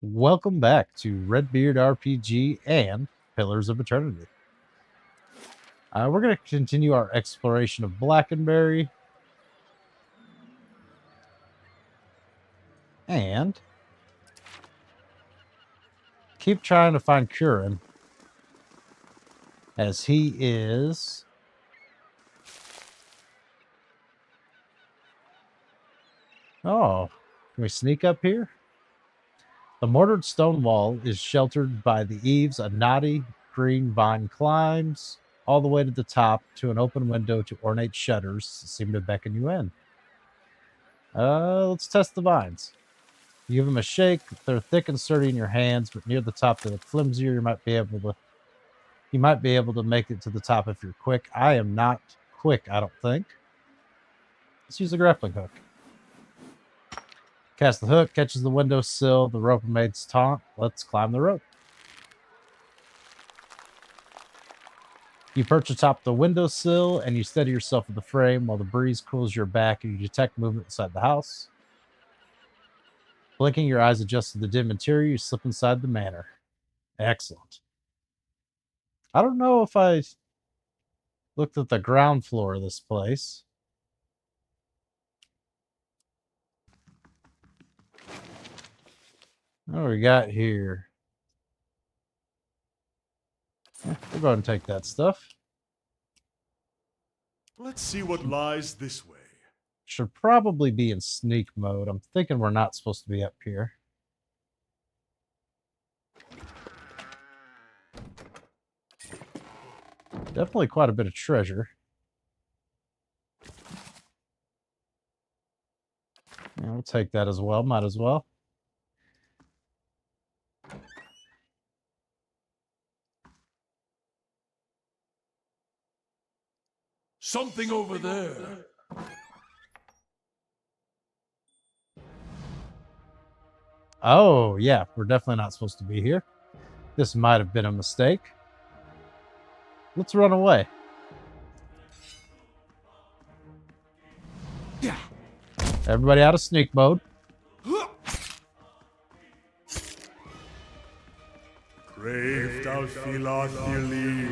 Welcome back to Redbeard RPG and Pillars of Eternity. We're going to continue our exploration of Blackenberry. And keep trying to find Kurrin, as he is... Oh, can we sneak up here? The mortared stone wall is sheltered by the eaves. A knotty green vine climbs all the way to the top to an open window to ornate shutters seem to beckon you in. Let's test the vines. You give them a shake. They're thick and sturdy in your hands, but near the top they look flimsier. You might be able to make it to the top if you're quick. I am not quick, I don't think. Let's use the grappling hook. Cast the hook, catches the windowsill. The rope mates taunt. Let's climb the rope. You perch atop the windowsill and you steady yourself with the frame while the breeze cools your back and you detect movement inside the house. Blinking, your eyes adjust to the dim interior. You slip inside the manor. Excellent. I don't know if I looked at the ground floor of this place. What do we got here? Yeah, we'll go ahead and take that stuff. Let's see what lies this way. Should probably be in sneak mode. I'm thinking we're not supposed to be up here. Definitely quite a bit of treasure. Yeah, we'll take that as well. Might as well. Something over there. Oh, yeah. We're definitely not supposed to be here. This might have been a mistake. Let's run away. Everybody out of sneak mode. Brave thou Philothili.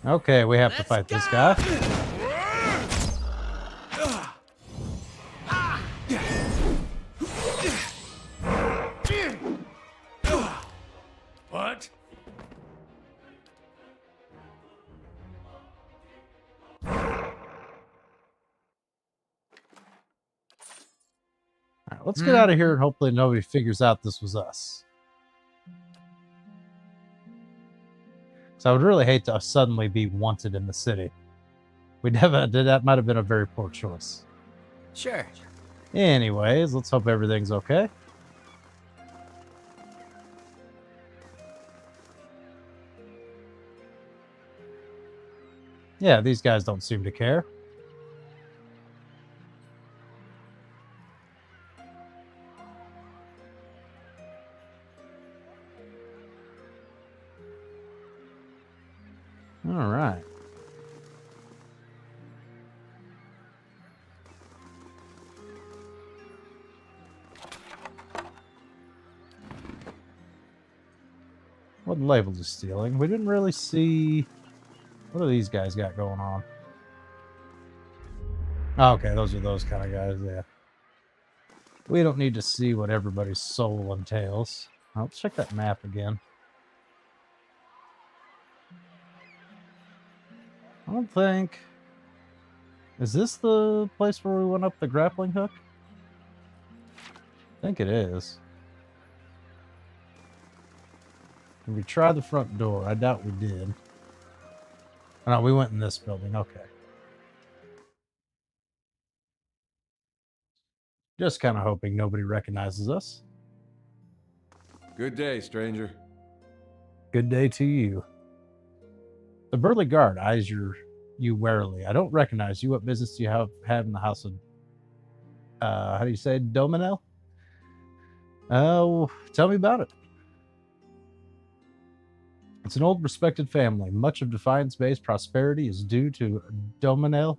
Okay, we have to fight this guy. What? All right, let's get out of here and hopefully nobody figures out this was us. So I would really hate to suddenly be wanted in the city. We never did. That might have been a very poor choice. Sure. Anyways, let's hope everything's okay. Yeah, these guys don't seem to care. All right. What label is stealing? We didn't really see... What do these guys got going on? Oh, okay, those are those kind of guys, yeah. We don't need to see what everybody's soul entails. Let's check that map again. I don't think... Is this the place where we went up the grappling hook? I think it is. Did we try the front door? I doubt we did. Oh, no, we went in this building. Okay. Just kind of hoping nobody recognizes us. Good day, stranger. Good day to you. The burly guard eyes you warily. I don't recognize you. What business do you have in the house of... how do you say? Dominel? Oh, tell me about it. It's an old respected family. Much of Defiance Bay's prosperity is due to Dominel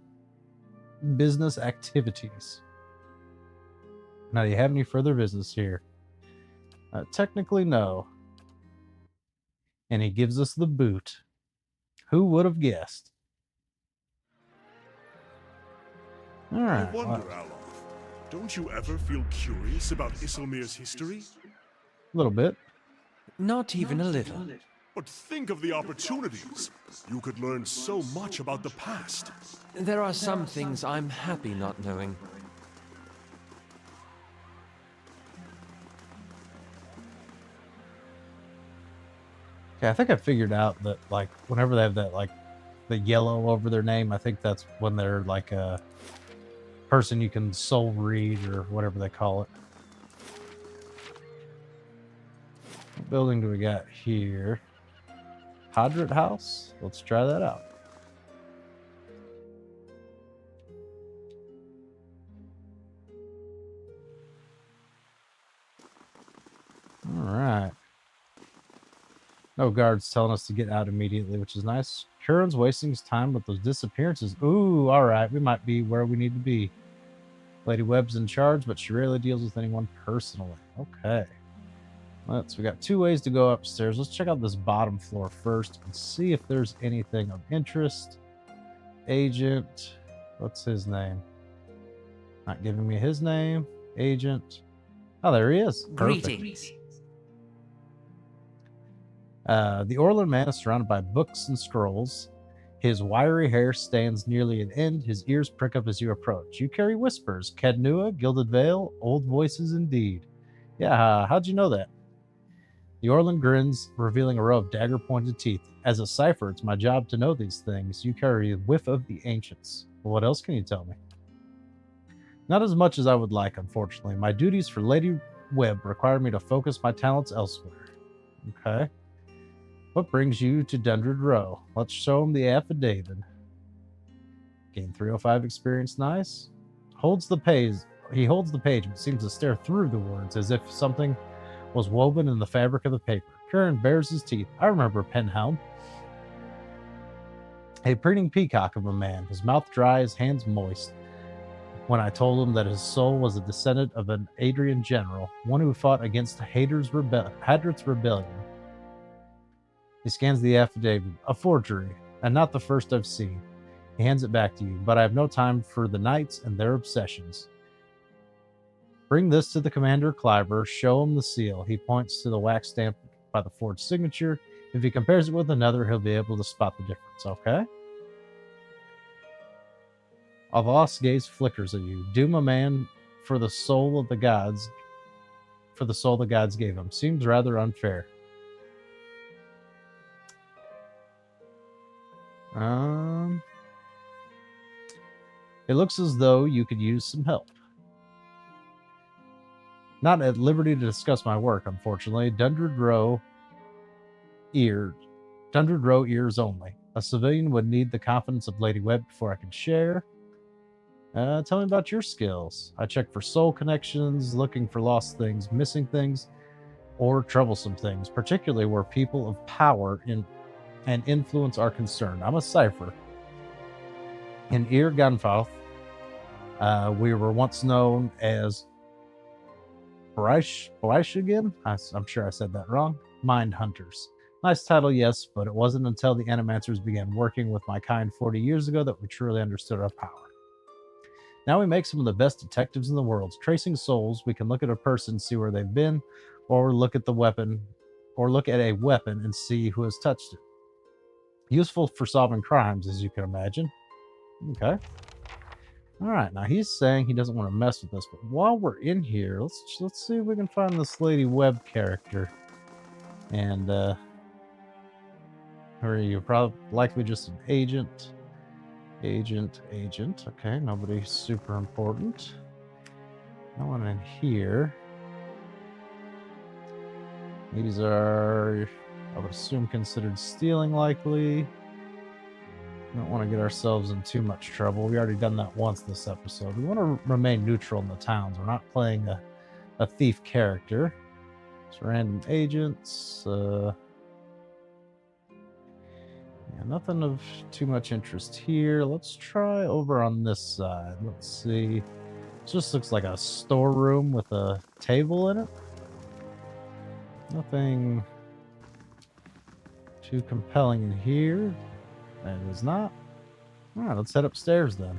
business activities. Now, do you have any further business here? Technically, no. And he gives us the boot. Who would have guessed? All I right. wonder, Well, Aloth, don't you ever feel curious about Isilmir's history? a little bit. Not even a little. But think of the opportunities. You could learn so much about the past. There are some things I'm happy not knowing. Okay, I think I figured out that, like, whenever they have that, like, the yellow over their name, I think that's when they're, like, a person you can soul read or whatever they call it. What building do we got here? Hydrant House? Let's try that out. All right. No guards telling us to get out immediately, which is nice. Kurrin's wasting his time with those disappearances. Ooh, all right. We might be where we need to be. Lady Webb's in charge, but she rarely deals with anyone personally. Okay. We got 2 ways to go upstairs. Let's check out this bottom floor first and see if there's anything of interest. Agent. What's his name? Not giving me his name. Agent. Oh, there he is. Perfect. Greetings. The Orland man is surrounded by books and scrolls. His wiry hair stands nearly at end. His ears prick up as you approach. You carry whispers. Cadnua, Gilded Veil, old voices indeed. Yeah, how'd you know that? The Orland grins, revealing a row of dagger-pointed teeth. As a cipher, it's my job to know these things. You carry a whiff of the ancients. Well, what else can you tell me? Not as much as I would like, unfortunately. My duties for Lady Webb require me to focus my talents elsewhere. Okay. What brings you to Dundred Row? Let's show him the affidavit. Gain 305 experience, nice. Holds the page. He holds the page but seems to stare through the words as if something was woven in the fabric of the paper. Kurrin bares his teeth. I remember Penhelm. A preening peacock of a man, his mouth dry, his hands moist. When I told him that his soul was a descendant of an Adrian general, one who fought against Hadrian's rebellion. He scans the affidavit. A forgery, and not the first I've seen. He hands it back to you, but I have no time for the knights and their obsessions. Bring this to the Commander Cliver, show him the seal. He points to the wax stamp by the forged signature. If he compares it with another, he'll be able to spot the difference, okay? Aloth's gaze flickers at you. Doom a man for the soul of the gods, for the soul the gods gave him. Seems rather unfair. It looks as though you could use some help. Not at liberty to discuss my work, unfortunately. Dundred Row ears only. A civilian would need the confidence of Lady Webb before I could share. Tell me about your skills. I check for soul connections, looking for lost things, missing things, or troublesome things, particularly where people of power and influence are concerned. I'm a cipher. In Ir Gunfouth, we were once known as again? I'm sure I said that wrong. Mind Hunters. Nice title, yes, but it wasn't until the Animancers began working with my kind 40 years ago that we truly understood our power. Now we make some of the best detectives in the world. Tracing souls, we can look at a person, see where they've been, or look at a weapon and see who has touched it. Useful for solving crimes, as you can imagine. Okay. All right, now he's saying he doesn't want to mess with us, but while we're in here, let's see if we can find this Lady Webb character. And or you're probably likely just an agent. Agent. Okay, nobody super important. No one in here. These are, I would assume, considered stealing likely. We don't want to get ourselves in too much trouble. We already done that once this episode. We want to remain neutral in the towns. We're not playing a thief character. It's random agents. Yeah, nothing of too much interest here. Let's try over on this side. Let's see. Just looks like a storeroom with a table in it. Nothing too compelling in here. That is not. All right, let's head upstairs then.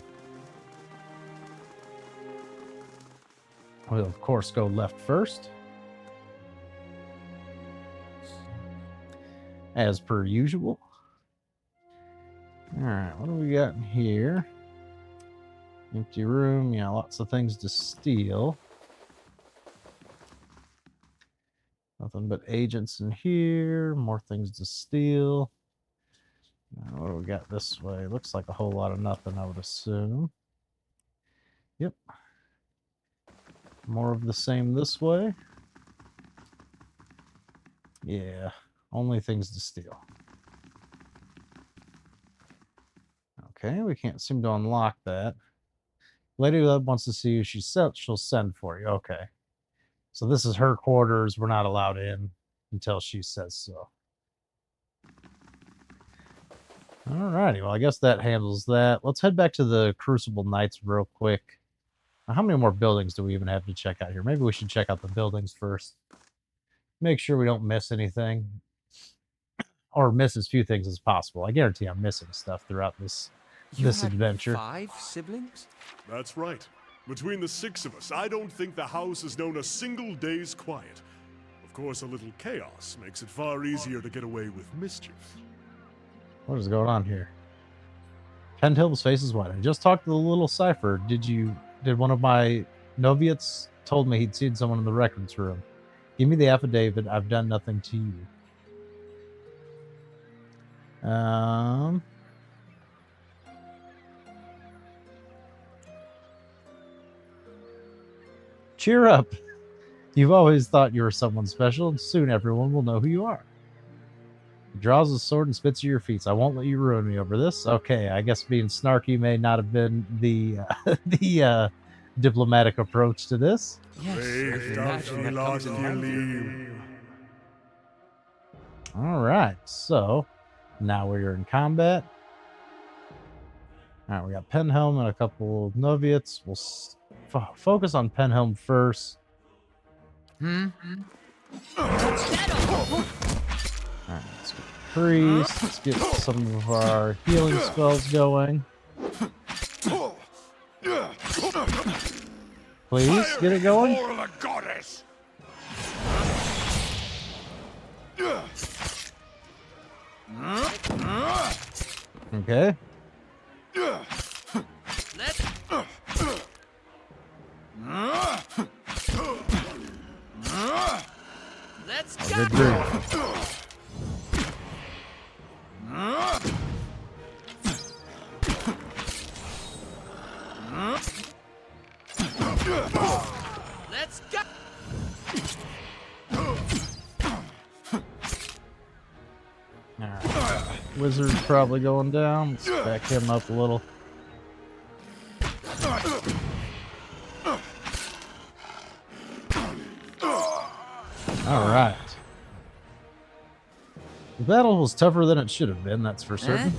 We'll, of course, go left first. As per usual. All right, what do we got in here? Empty room. Yeah, lots of things to steal. Nothing but agents in here. More things to steal. Now, what do we got this way? Looks like a whole lot of nothing, I would assume. Yep. More of the same this way. Yeah, only things to steal. Okay, we can't seem to unlock that. Lady Love wants to see you. She'll send for you. Okay. So this is her quarters. We're not allowed in until she says so. Alrighty, well, I guess that handles that. Let's head back to the Crucible Knights real quick. Now, how many more buildings do we even have to check out here? Maybe we should check out the buildings first. Make sure we don't miss anything. Or miss as few things as possible. I guarantee I'm missing stuff throughout this adventure. 5 siblings? That's right. Between the 6 of us, I don't think the house has known a single day's quiet. Of course, a little chaos makes it far easier to get away with mischief. What is going on here? Penthill's face is white. I just talked to the little cipher. Did one of my noviots told me he'd seen someone in the records room. Give me the affidavit. I've done nothing to you. Cheer up. You've always thought you were someone special, and soon everyone will know who you are. He draws his sword and spits at your feet. I won't let you ruin me over this. Okay, I guess being snarky may not have been the diplomatic approach to this. Yes, I can imagine that comes in handy. All right, so now we're in combat. All right, we got Penhelm and a couple of noviots. We'll focus on Penhelm first. All right, let's get priest. Let's get some of our healing spells going. Please get it going. For the goddess! Okay. Let's Oh, go. good grief. Let's go. Alright. Wizard's probably going down. Let's back him up a little. Alright. The battle was tougher than it should have been, that's for certain.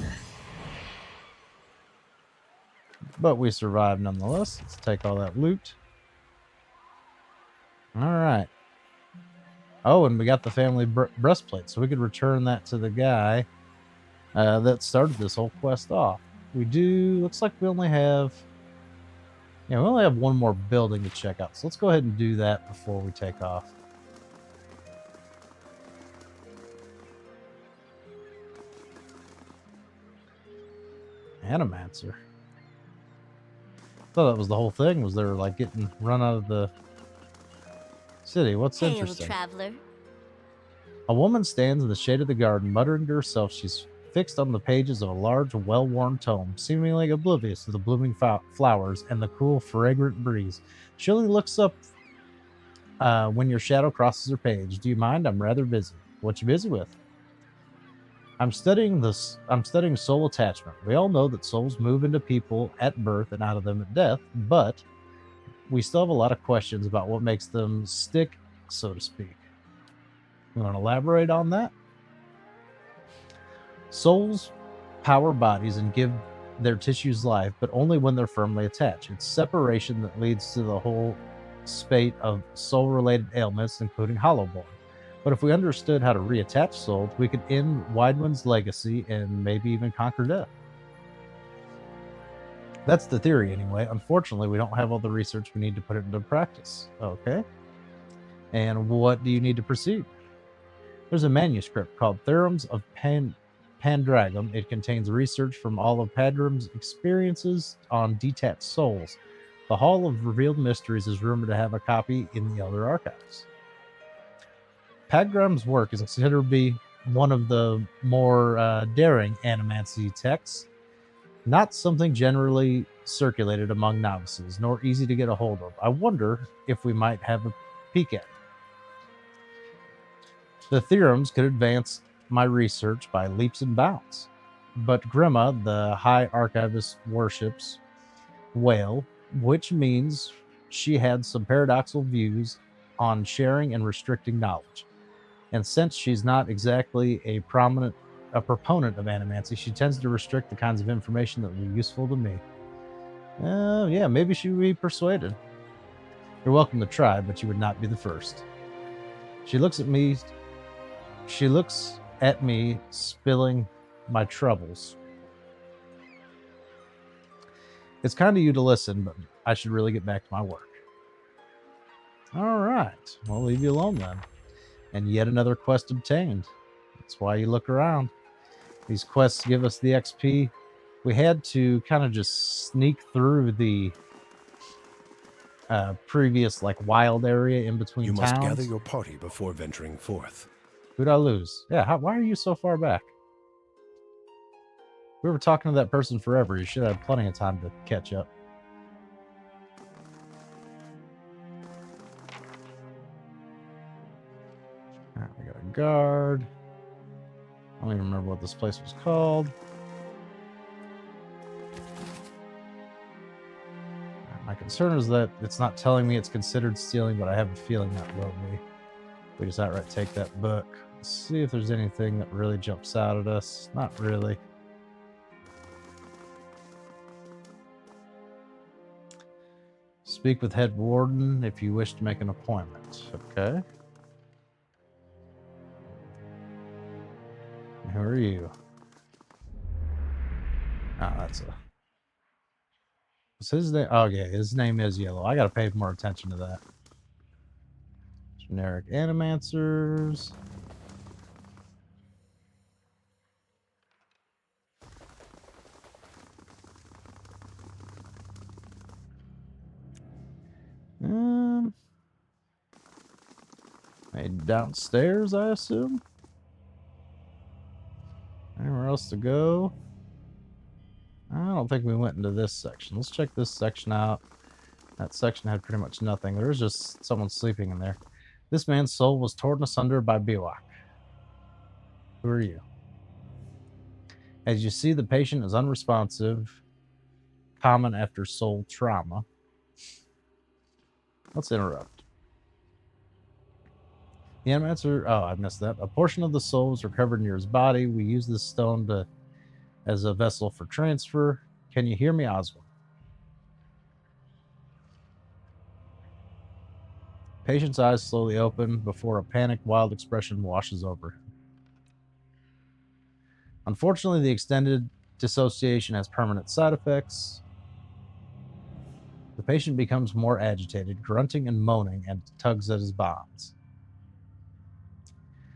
But we survived nonetheless. Let's take all that loot. Alright. Oh, and we got the family breastplate, so we could return that to the guy that started this whole quest off. We do... Looks like we only have... Yeah, we only have one more building to check out, so let's go ahead and do that before we take off. Animancer. Thought that was the whole thing, was they were like getting run out of the city. What's Hail, interesting? traveler. A woman stands in the shade of the garden, muttering to herself. She's fixed on the pages of a large, well-worn tome, seemingly oblivious to the blooming flowers and the cool, fragrant breeze. She only looks up when your shadow crosses her page. Do you mind? I'm rather busy. What you busy with? I'm studying soul attachment. We all know that souls move into people at birth and out of them at death, but we still have a lot of questions about what makes them stick, so to speak. You want to elaborate on that? Souls power bodies and give their tissues life, but only when they're firmly attached. It's separation that leads to the whole spate of soul-related ailments, including hollowborn. But if we understood how to reattach souls, we could end Widewind's legacy and maybe even conquer death. That's the theory, anyway. Unfortunately, we don't have all the research we need to put it into practice. Okay. And what do you need to proceed? There's a manuscript called Theorems of Pendragon. It contains research from all of Padram's experiences on detached souls. The Hall of Revealed Mysteries is rumored to have a copy in the Elder Archives. Padram's work is considered to be one of the more daring animancy texts, not something generally circulated among novices, nor easy to get a hold of. I wonder if we might have a peek at it. The theorems could advance my research by leaps and bounds, but Grima, the High Archivist, worships Whale, which means she had some paradoxical views on sharing and restricting knowledge. And since she's not exactly a proponent of animancy, she tends to restrict the kinds of information that would be useful to me. Yeah, maybe she would be persuaded. You're welcome to try, but you would not be the first. She looks at me, spilling my troubles. It's kind of you to listen, but I should really get back to my work. All right, I'll leave you alone then. And yet another quest obtained. That's why you look around. These quests give us the XP. We had to kind of just sneak through the previous wild area in between You towns. must gather your party before venturing forth. Who'd I lose? Yeah, why are you so far back? We were talking to that person forever. You should have plenty of time to catch up. All right, we got a guard. I don't even remember what this place was called. My concern is that it's not telling me it's considered stealing, but I have a feeling that will be. We just outright take that book. Let's see if there's anything that really jumps out at us. Not really. Speak with head warden if you wish to make an appointment. Okay. Who are you? Oh, that's a... What's his name? Oh, yeah, his name is Yellow. I gotta pay more attention to that. Generic animancers. Made downstairs, I assume. Anywhere else to go? I don't think we went into this section. Let's check this section out. That section had pretty much nothing. There was just someone sleeping in there. This man's soul was torn asunder by Biwak. Who are you? As you see, the patient is unresponsive, common after soul trauma. Let's interrupt. The animator, oh, I missed that. A portion of the soul was recovered near his body. We use this stone as a vessel for transfer. Can you hear me, Oswald? Patient's eyes slowly open before a panicked, wild expression washes over him. Unfortunately, the extended dissociation has permanent side effects. The patient becomes more agitated, grunting and moaning, and tugs at his bonds.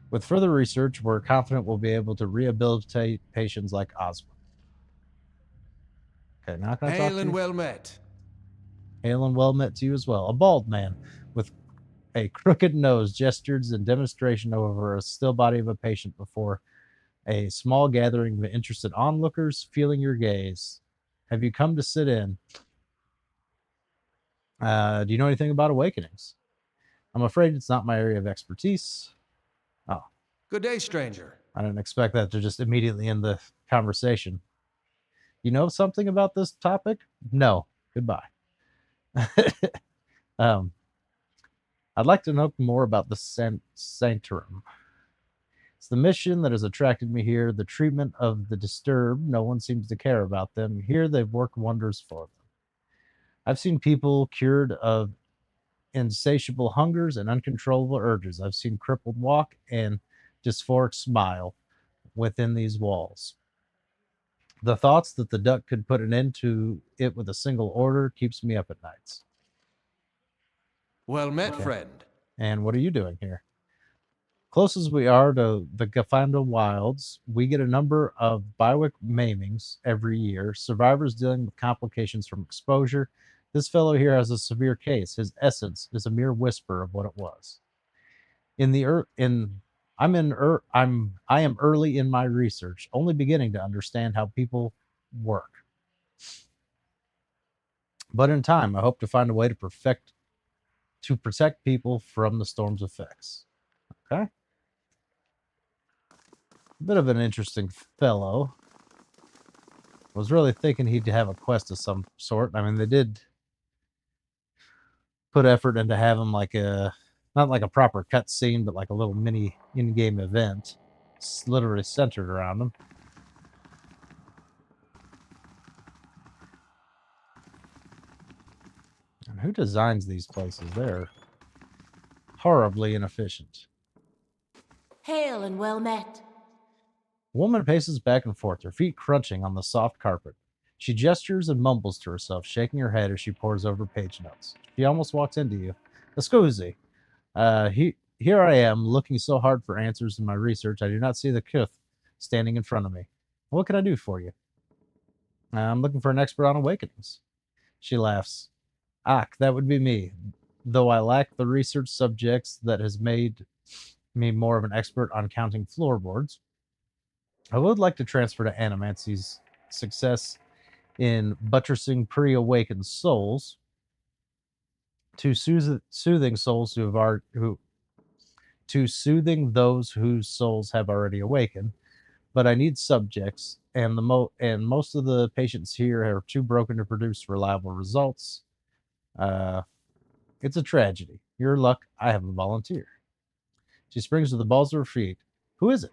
With further research, we're confident we'll be able to rehabilitate patients like Oswald. Okay, now can I talk to you? Hail and well met. Hail and well met to you as well. A bald man with a crooked nose gestures in demonstration over a still body of a patient before a small gathering of interested onlookers, feeling your gaze. Have you come to sit in? Do you know anything about awakenings? I'm afraid it's not my area of expertise. Oh. Good day, stranger. I didn't expect that to just immediately end the conversation. You know something about this topic? No. Goodbye. I'd like to know more about the Sanctorum. It's the mission that has attracted me here, the treatment of the disturbed. No one seems to care about them. Here they've worked wonders for them. I've seen people cured of insatiable hungers and uncontrollable urges. I've seen crippled walk and dysphoric smile within these walls. The thoughts that the duck could put an end to it with a single order keeps me up at nights. Well met, friend. And what are you doing here? Close as we are to the Gafanda wilds, we get a number of biowick maimings every year, survivors dealing with complications from exposure. This fellow here has a severe case. His essence is a mere whisper of what it was. I am early in my research, only beginning to understand how people work. But in time, I hope to find a way to protect people from the storm's effects. Okay? Bit of an interesting fellow. Was really thinking he'd have a quest of some sort. I mean, they did put effort into having like not like a proper cutscene, but like a little mini in-game event. It's literally centered around him. And who designs these places? They're horribly inefficient. Hail and well met. A woman paces back and forth, her feet crunching on the soft carpet. She gestures and mumbles to herself, shaking her head as she pores over page notes. She almost walks into you. Scusi. Here I am, looking so hard for answers in my research, I do not see the Kuth standing in front of me. What can I do for you? I'm looking for an expert on awakenings. She laughs. That would be me. Though I lack the research subjects that has made me more of an expert on counting floorboards, I would like to transfer to Animancy's success in buttressing pre-awakened souls to soothing souls to soothing those whose souls have already awakened. But I need subjects, and most of the patients here are too broken to produce reliable results. It's a tragedy. Your luck, I have a volunteer. She springs to the balls of her feet. Who is it?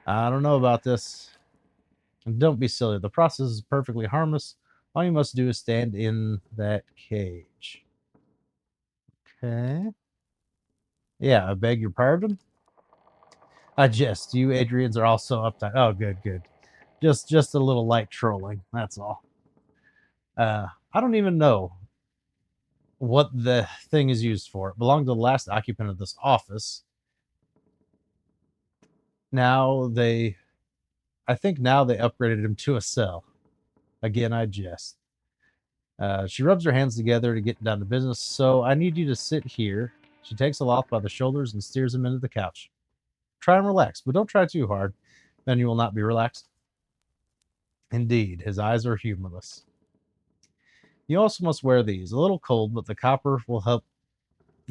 I don't know about this. Don't be silly. The process is perfectly harmless. All you must do is stand in that cage. Okay. Yeah, I beg your pardon? I jest. You Adrians are all so uptight. Oh, good. Just a little light trolling. That's all. I don't even know what the thing is used for. It belonged to the last occupant of this office. I think now they upgraded him to a cell. Again, I jest. She rubs her hands together to get down to business. So I need you to sit here. She takes Aloth by the shoulders and steers him into the couch. Try and relax, but don't try too hard. Then you will not be relaxed. Indeed, his eyes are humorless. You also must wear these. A little cold, but the copper will help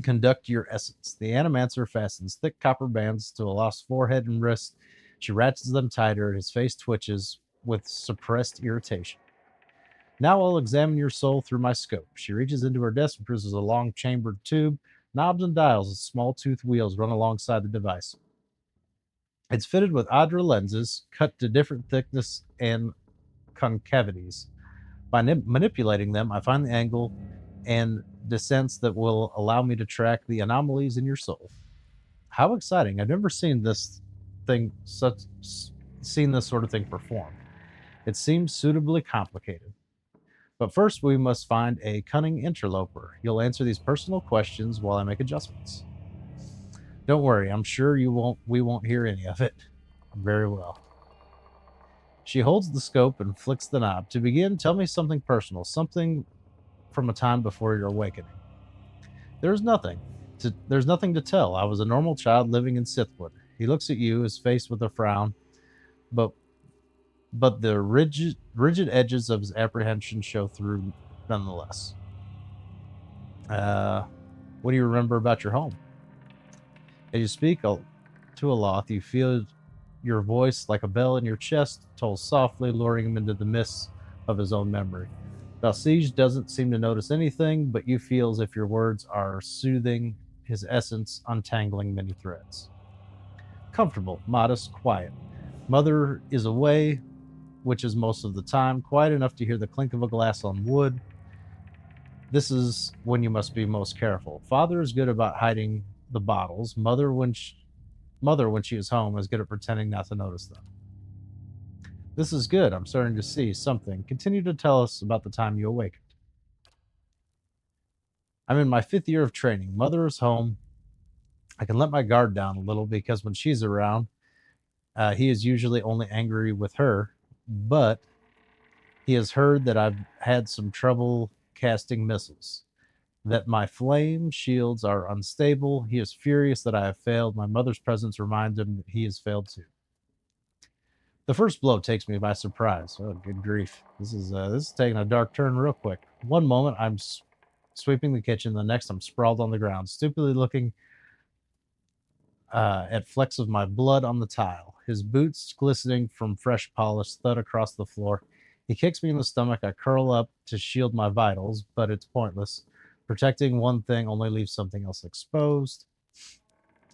conduct your essence. The Animancer fastens thick copper bands to Aloth's forehead and wrist. She ratchets them tighter. His face twitches with suppressed irritation. Now I'll examine your soul through my scope. She reaches into her desk and produces a long chambered tube. Knobs and dials with small tooth wheels run alongside the device. It's fitted with Adra lenses cut to different thickness and concavities. By manipulating them, I find the angle and descents that will allow me to track the anomalies in your soul. How exciting. I've never seen this sort of thing performed. It seems suitably complicated. But first, we must find a cunning interloper. You'll answer these personal questions while I make adjustments. Don't worry, I'm sure we won't hear any of it. Very well. She holds the scope and flicks the knob. To begin, tell me something personal, something from a time before your awakening. There's nothing to tell. I was a normal child living in Sithwood. He looks at you, his face with a frown, but the rigid edges of his apprehension show through nonetheless. What do you remember about your home? As you speak to Aloth, you feel your voice like a bell in your chest, tolls softly, luring him into the mists of his own memory. Valsiege doesn't seem to notice anything, but you feel as if your words are soothing his essence, untangling many threads. Comfortable, modest, quiet. Mother is away, which is most of the time, quiet enough to hear the clink of a glass on wood. This is when you must be most careful. Father is good about hiding the bottles. Mother, when she is home, is good at pretending not to notice them. This is good. I'm starting to see something. Continue to tell us about the time you awakened. I'm in my 5th year of training. Mother is home. I can let my guard down a little because when she's around, he is usually only angry with her, but he has heard that I've had some trouble casting missiles, that my flame shields are unstable. He is furious that I have failed. My mother's presence reminds him that he has failed too. The first blow takes me by surprise. Oh, good grief. This is taking a dark turn real quick. One moment, I'm sweeping the kitchen. The next, I'm sprawled on the ground, stupidly looking at flecks of my blood on the tile. His boots, glistening from fresh polish, thud across the floor. He kicks me in the stomach. I curl up to shield my vitals, but it's pointless. Protecting one thing only leaves something else exposed.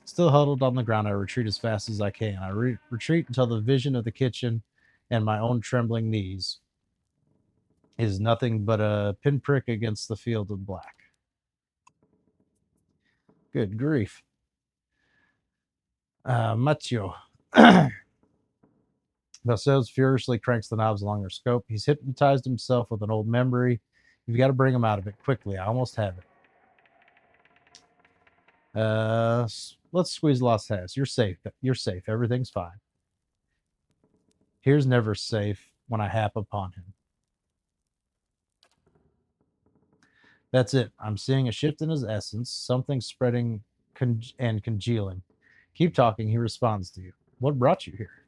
Still huddled on the ground, I retreat as fast as I can. I retreat until the vision of the kitchen and my own trembling knees is nothing but a pinprick against the field of black. Good grief. Matteo. Vassos furiously cranks the knobs along her scope. He's hypnotized himself with an old memory. You've got to bring him out of it quickly. I almost have it. Let's squeeze Las Has. You're safe. You're safe. Everything's fine. Here's never safe when I hap upon him. That's it. I'm seeing a shift in his essence, something spreading and congealing. Keep talking, he responds to you. What brought you here?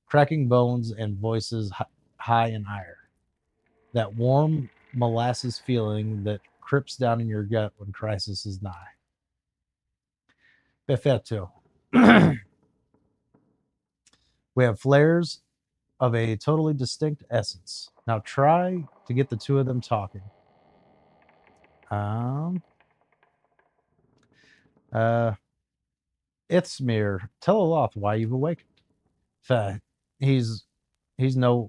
Cracking bones and voices high in ire. That warm molasses feeling that crips down in your gut when crisis is nigh. Perfetto. We have flares of a totally distinct essence. Now try to get the two of them talking. Ithmir, tell Aloth why you've awakened. He's the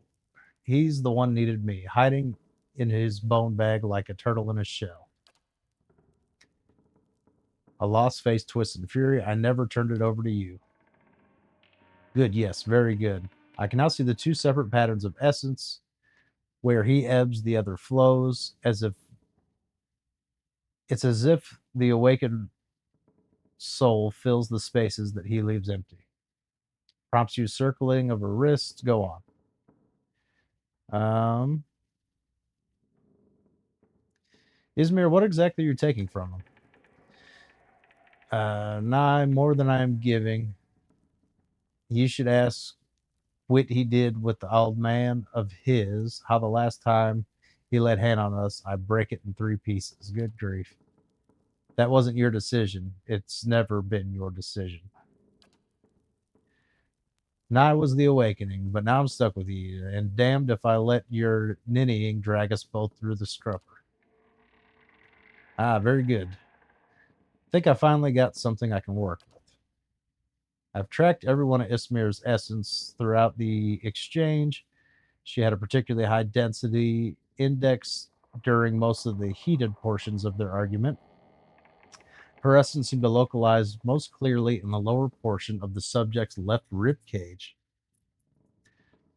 one needed me, hiding in his bone bag like a turtle in a shell. Aloth's face twists in fury. I never turned it over to you. Good, yes, very good. I can now see the two separate patterns of essence, where he ebbs, the other flows, as if the awakened soul fills the spaces that he leaves empty. Prompts you circling of a wrist. Go on. Izmir, what exactly are you taking from him? Nigh more than I am giving. You should ask what he did with the old man of his, how the last time he laid hand on us, I break it in 3 pieces. Good grief. That wasn't your decision. It's never been your decision. Nigh was the awakening, but now I'm stuck with you, and damned if I let your ninnying drag us both through the scrubber. Ah, very good. Think I finally got something I can work with. I've tracked every one of Ismir's essence throughout the exchange. She had a particularly high density index during most of the heated portions of their argument. Her essence seemed to localize most clearly in the lower portion of the subject's left rib cage.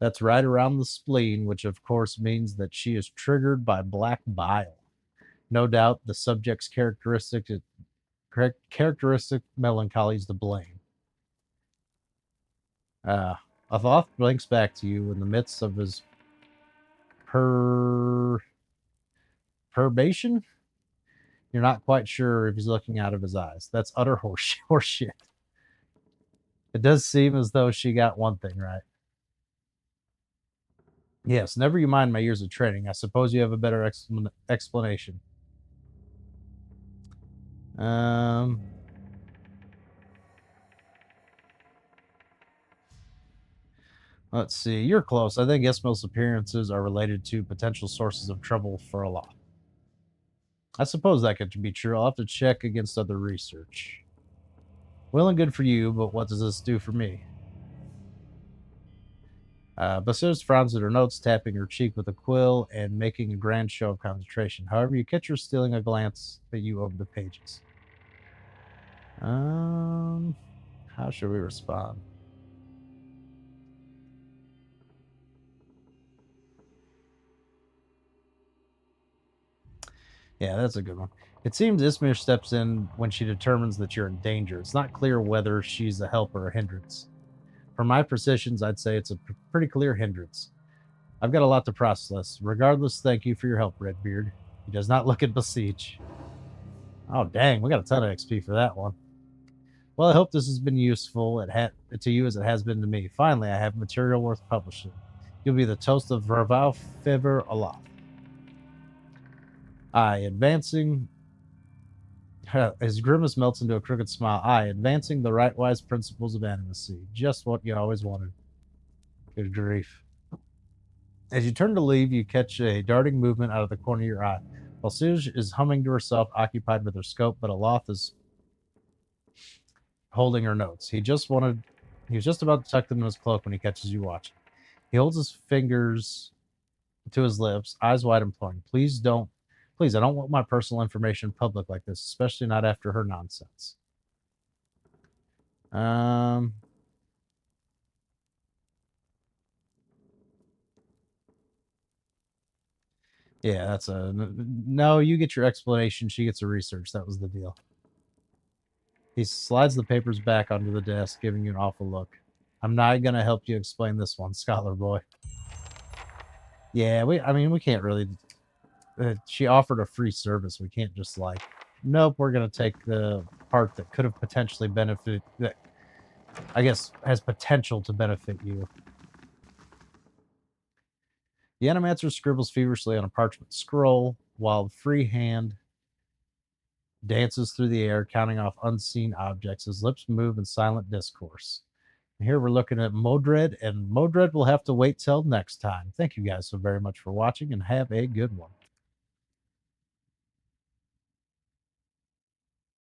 That's right around the spleen, which of course means that she is triggered by black bile. No doubt the subject's characteristic melancholy is to blame. Aloth blinks back to you in the midst of his perturbation. You're not quite sure if he's looking out of his eyes. That's utter horseshit. It does seem as though she got one thing right. Yes, never you mind my years of training. I suppose you have a better explanation. Let's see. You're close. I think Ismail's appearances are related to potential sources of trouble for Aloth. I suppose that could be true. I'll have to check against other research. Well and good for you, but what does this do for me? Basilius frowns at her notes, tapping her cheek with a quill and making a grand show of concentration. However, you catch her stealing a glance at you over the pages. How should we respond? Yeah, that's a good one. It seems Ismir steps in when she determines that you're in danger. It's not clear whether she's a help or a hindrance. For my precisions, I'd say it's a pretty clear hindrance. I've got a lot to process. Regardless, thank you for your help, Redbeard. He does not look at Beseech. Oh, dang, we got a ton of XP for that one. Well, I hope this has been useful to you as it has been to me. Finally, I have material worth publishing. You'll be the toast of Verval Fever Aloth. Advancing. His grimace melts into a crooked smile. Advancing the rightwise principles of animacy. Just what you always wanted. Good grief. As you turn to leave, you catch a darting movement out of the corner of your eye. Balsuge is humming to herself, occupied with her scope, but Aloth is holding her notes. He was just about to tuck them in his cloak when he catches you watching. He holds his fingers to his lips, eyes wide, imploring, Please, I don't want my personal information public like this, especially not after her nonsense. Yeah, that's no, you get your explanation, she gets a research. That was the deal. He slides the papers back onto the desk, giving you an awful look. I'm not going to help you explain this one, scholar boy. Yeah, we can't really... she offered a free service. We can't just like, nope, we're going to take the part that could have potentially benefited... that I guess has potential to benefit you. The animator scribbles feverishly on a parchment scroll, while the free hand dances through the air, counting off unseen objects. His lips move in silent discourse. And here we're looking at Modred, and Modred will have to wait till next time. Thank you guys so very much for watching, and have a good one.